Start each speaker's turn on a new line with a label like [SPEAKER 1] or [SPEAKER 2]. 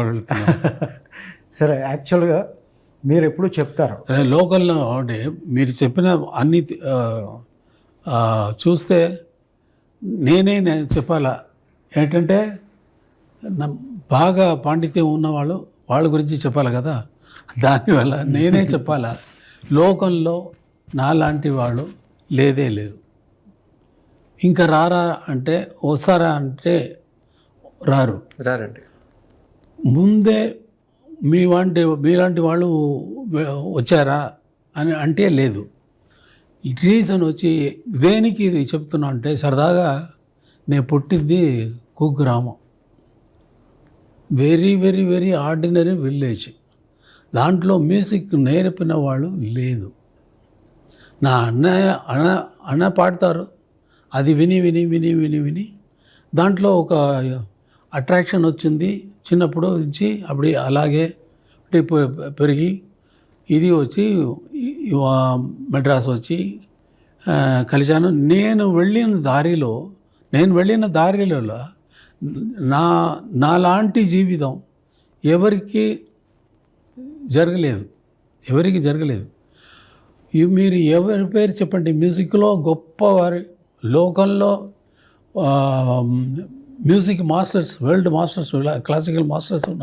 [SPEAKER 1] వెళ్తున్నాం.
[SPEAKER 2] సరే, యాక్చువల్గా మీరు ఎప్పుడు చెప్తారు
[SPEAKER 1] లోకల్లో అంటే మీరు చెప్పిన అన్ని చూస్తే నేనే చెప్పాలా ఏంటంటే బాగా పాండిత్యం ఉన్నవాళ్ళు వాళ్ళ గురించి చెప్పాలి కదా, దానివల్ల నేనే చెప్పాలా. లోకంలో నాలాంటి వాళ్ళు లేదే లేదు. ఇంకా రారా అంటే వస్తారా అంటే
[SPEAKER 3] రారండి.
[SPEAKER 1] ముందే మీలాంటి వాళ్ళు వచ్చారా అని అంటే లేదు. రీజన్ వచ్చి దేనికి ఇది చెప్తున్నా అంటే సరదాగా నేను పుట్టింది కుగ్రామం, very very very ordinary village. దాంట్లో మ్యూజిక్ నేర్పిన వాళ్ళు లేదు. నా అన్న పాడతారు, అది విని విని విని విని విని దాంట్లో ఒక అట్రాక్షన్ వచ్చింది. చిన్నప్పుడు నుంచి అప్పుడు అలాగే పెరిగి ఇది వచ్చి మెడ్రాస్ వచ్చి కలిశాను. నేను వెళ్ళిన దారిలో నాలాంటి జీవితం ఎవరికి జరగలేదు. మీరు ఎవరి పేరు చెప్పండి, మ్యూజిక్లో గొప్పవారి లోకంలో music masters, world masters, classical masters ఉన్నారు.